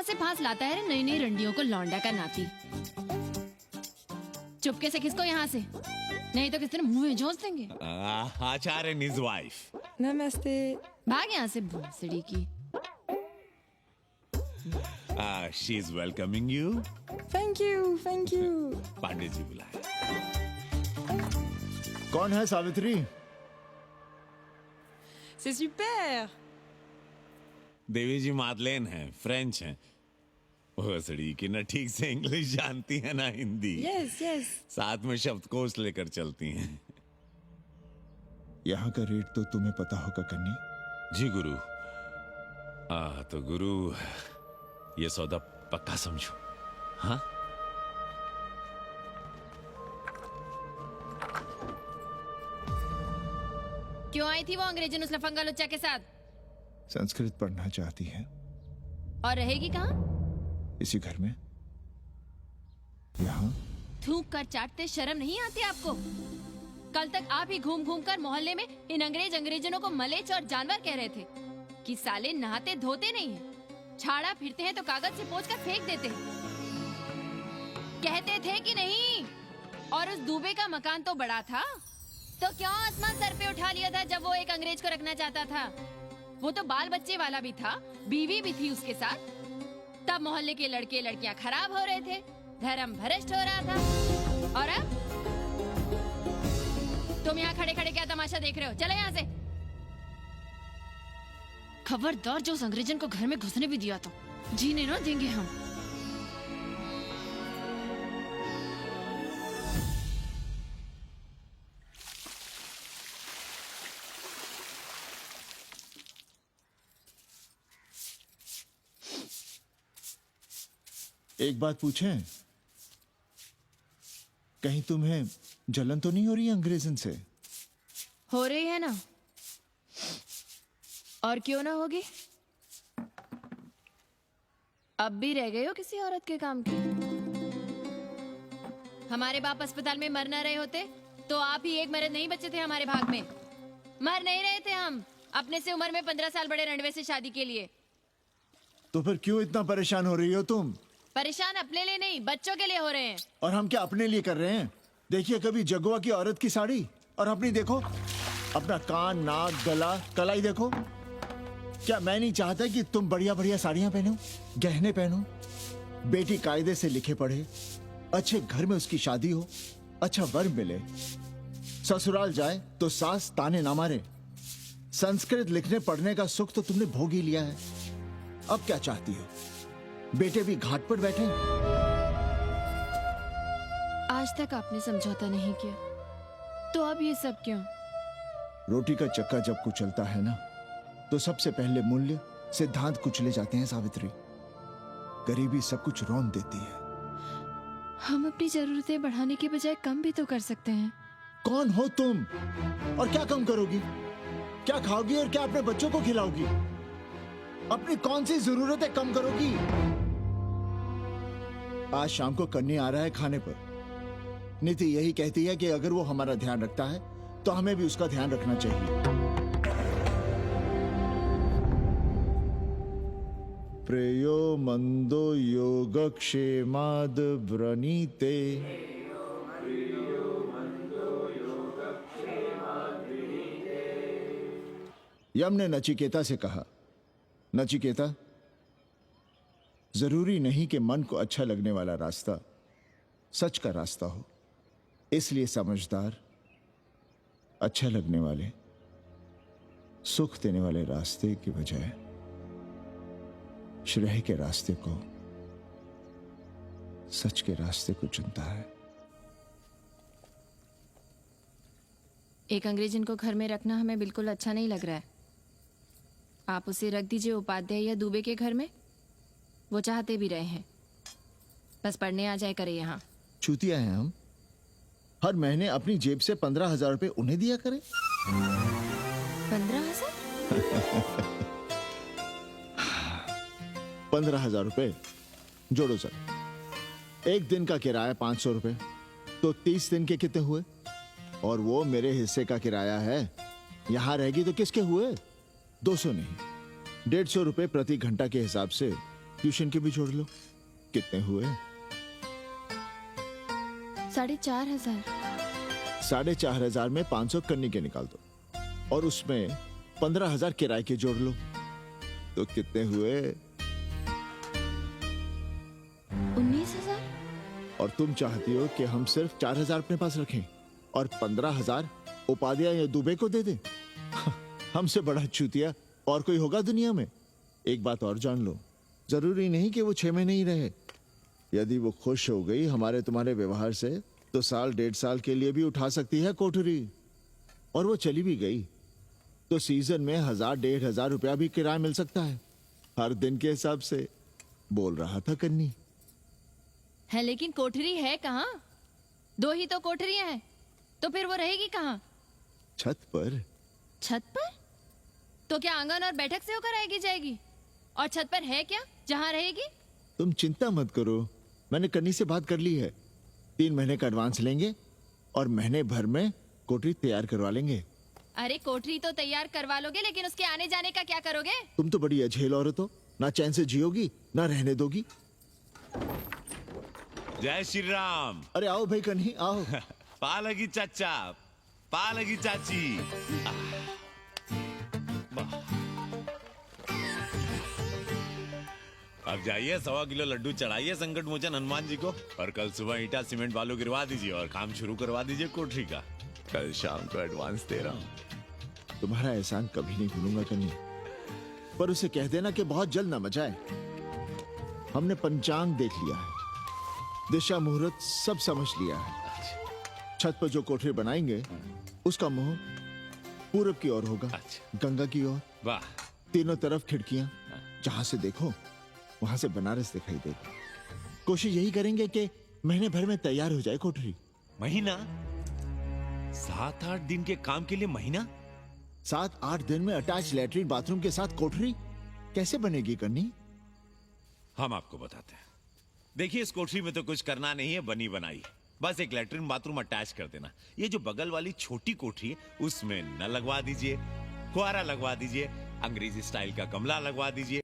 से फांस लाता है रे नई नई रंडियों को लौंडा का नाती। चुपके से खिसको यहाँ से, नहीं तो किसी ने मुंह में जोश देंगे। आचार्य and his wife. नमस्ते। भाग यहाँ से भोसड़ी की। She is welcoming you. Thank you, thank you. Pandey ji बुलाए। कौन है सावित्री? C'est super। देवी जी मादलेन हैं, फ्रेंच हैं। भोसड़ी की ना ठीक से इंग्लिश जानती है ना हिंदी। Yes yes. साथ में शब्दकोश लेकर चलती हैं। यहाँ का रेट तो तुम्हें पता होगा कन्नी। जी गुरु। तो गुरु ये सौदा पक्का समझो। हाँ क्यों आई थी वो अंग्रेजन उस लफंगा लुच्चा के साथ? संस्कृत पढ़ना चाहती है। और रहेगी कहाँ? इसी घर में, यहाँ। थूक कर चाटते शर्म नहीं आती आपको? कल तक आप ही घूम घूम कर मोहल्ले में इन अंग्रेजनों को मलेच और जानवर कह रहे थे कि साले नहाते धोते नहीं हैं, छाड़ा फिरते हैं तो कागज से पोंछ कर फेंक देते हैं। कहते थे कि नहीं? और उस दूबे का मकान तो बड़ा था, तो क्यों आसमान सर पे उठा लिया था जब वो एक अंग्रेज को रखना चाहता था? वो तो बाल बच्चे वाला भी था, बीवी भी थी उसके साथ। तब मोहल्ले के लड़के लड़कियां खराब हो रहे थे, धर्म भ्रष्ट हो रहा था। और अब तुम यहाँ खड़े खड़े क्या तमाशा देख रहे हो? चले यहाँ से। खबरदार, जो उस अंग्रेजन को घर में घुसने भी दिया तो जीने ना देंगे हम। एक बात पूछें, कहीं तुम्हें जलन तो नहीं हो रही अंग्रेजन से? हो रही है ना, और क्यों ना होगी? अब भी रह गए हो किसी औरत के काम की? हमारे बाप अस्पताल में मर न रहे होते तो आप ही एक मर्द नहीं बचे थे हमारे भाग में। मर नहीं रहे थे हम अपने से उम्र में 15 साल बड़े रंडवे से शादी के लिए। तो फिर क्यों इतना परेशान हो रही हो तुम? परेशान अपने लिए नहीं, बच्चों के लिए हो रहे हैं। और हम क्या अपने लिए कर रहे हैं? देखिए कभी जगुआ की औरत की साड़ी और अपनी देखो, अपना कान, नाक, गला, कलाई देखो। क्या मैं नहीं चाहता कि तुम बढ़िया बढ़िया साड़ियां पहनो, गहने पहनो, बेटी कायदे से लिखे पढ़े, अच्छे घर में उसकी शादी हो, अच्छा वर मिले, ससुराल जाए तो सास ताने ना मारे। संस्कृत लिखने पढ़ने का सुख तो तुमने भोग ही लिया है। अब क्या चाहती हो? बेटे भी घाट पर बैठे। आज तक आपने समझौता नहीं किया, तो अब ये सब क्यों? रोटी का चक्का जब कुचलता है ना, तो सबसे पहले मूल्य सिद्धांत कुचले जाते हैं सावित्री। गरीबी सब कुछ रौंद देती है। हम अपनी जरूरतें बढ़ाने के बजाय कम भी तो कर सकते हैं। कौन हो तुम और क्या कम करोगी? क्या खाओगी और क्या अपने बच्चों को खिलाओगी? अपनी कौन सी जरूरतें कम करोगी? आज शाम को कन्नी आ रहा है खाने पर। नीति यही कहती है कि अगर वो हमारा ध्यान रखता है तो हमें भी उसका ध्यान रखना चाहिए। प्रेयो मंदो योगक्षेमाद व्रणीते। यम ने नचिकेता से कहा, नचिकेता, जरूरी नहीं कि मन को अच्छा लगने वाला रास्ता सच का रास्ता हो। इसलिए समझदार, अच्छा लगने वाले, सुख देने वाले रास्ते की बजाय श्रेय के रास्ते को, सच के रास्ते को चुनता है। एक अंग्रेजन को घर में रखना हमें बिल्कुल अच्छा नहीं लग रहा है। आप उसे रख दीजिए उपाध्याय या दुबे के घर में, वो चाहते भी रहे हैं। बस पढ़ने आ जाए करे यहाँ। चूतिया हैं हम। हर महीने अपनी जेब से 15,000 रुपए उन्हें दिया करें। 15,000? 15,000 रुपए जोड़ो सर। एक दिन का किराया 500 रुपए, तो 30 दिन के कितने हुए? और वो मेरे हिस्से का किराया है। यहां रहेगी तो किसके हुए? 200 नहीं, 150 रुपए प्रति घंटा के हिसाब से ट्यूशन के भी जोड़ लो। कितने हुए? 4,500। 4,500 में 500 कन्नी के निकाल दो और उसमें 15,000 किराए के जोड़ लो, तो कितने हुए? 19,000। और तुम चाहती हो कि हम सिर्फ 4,000 अपने पास रखें और 15,000 उपाध्याय या दुबे को दे दें? हमसे बड़ा चूतिया और कोई होगा दुनिया में? एक बात और जान लो, जरूरी नहीं कि वो 6 महीने ही रहे। यदि वो खुश हो गई हमारे तुम्हारे व्यवहार से तो 1.5 साल के लिए भी उठा सकती है कोठरी। और वो चली भी गई तो सीजन में 1,000-1,500 रुपया भी किराया मिल सकता है, हर दिन के हिसाब से। बोल रहा था कन्नी। है लेकिन कोठरी है कहाँ? 2 ही तो कोठरियां हैं, तो फिर वो रहेगी कहाँ? छत पर। छत पर? तो क्या आंगन और बैठक से होकर आएगी जाएगी? और छत पर है क्या जहाँ रहेगी? तुम चिंता मत करो, मैंने कन्नी से बात कर ली है। 3 महीने का एडवांस लेंगे और महीने भर में कोठरी तैयार करवा लेंगे। अरे कोठरी तो तैयार करवा लोगे, लेकिन उसके आने जाने का क्या करोगे? तुम तो बड़ी अझेल औरत हो, ना चैन से जियोगी ना रहने दोगी। जय श्री राम। अरे आओ भाई कन्ही आओ। पालगी चाचा, पालगी चाची। अब जाइए 1.25 किलो लड्डू चढ़ाइए संकट मोचन हनुमान जी को और कल सुबह ईटा सीमेंट बालू गिरवा दीजिए और काम शुरू करवा दीजिए कोठरी का। कल शाम को एडवांस दे रहा हूँ। तुम्हारा एहसान कभी नहीं भूलूंगा कन्ही, पर उसे कह देना कि बहुत जल्द न मचाए। हमने पंचांग देख लिया है, दिशा मुहूर्त सब समझ लिया है। छत पर जो कोठरी बनाएंगे उसका मुंह पूरब की ओर होगा, गंगा की ओर। वाह। तीनों तरफ खिड़कियां, जहां से देखो वहां से बनारस दिखाई देगा। कोशिश यही करेंगे कि महीने भर में तैयार हो जाए कोठरी। महीना? 7-8 दिन के काम के लिए महीना? 7-8 दिन में अटैच लैट्रिन बाथरूम के साथ कोठरी कैसे बनेगी कन्नी? हम आपको बताते हैं। देखिए इस कोठरी में तो कुछ करना नहीं है, बनी बनाई। बस एक लैट्रिन बाथरूम अटैच कर देना। ये जो बगल वाली छोटी कोठरी है उसमें नल लगवा दीजिए, फुहारा लगवा दीजिए, अंग्रेजी स्टाइल का गमला लगवा दीजिए।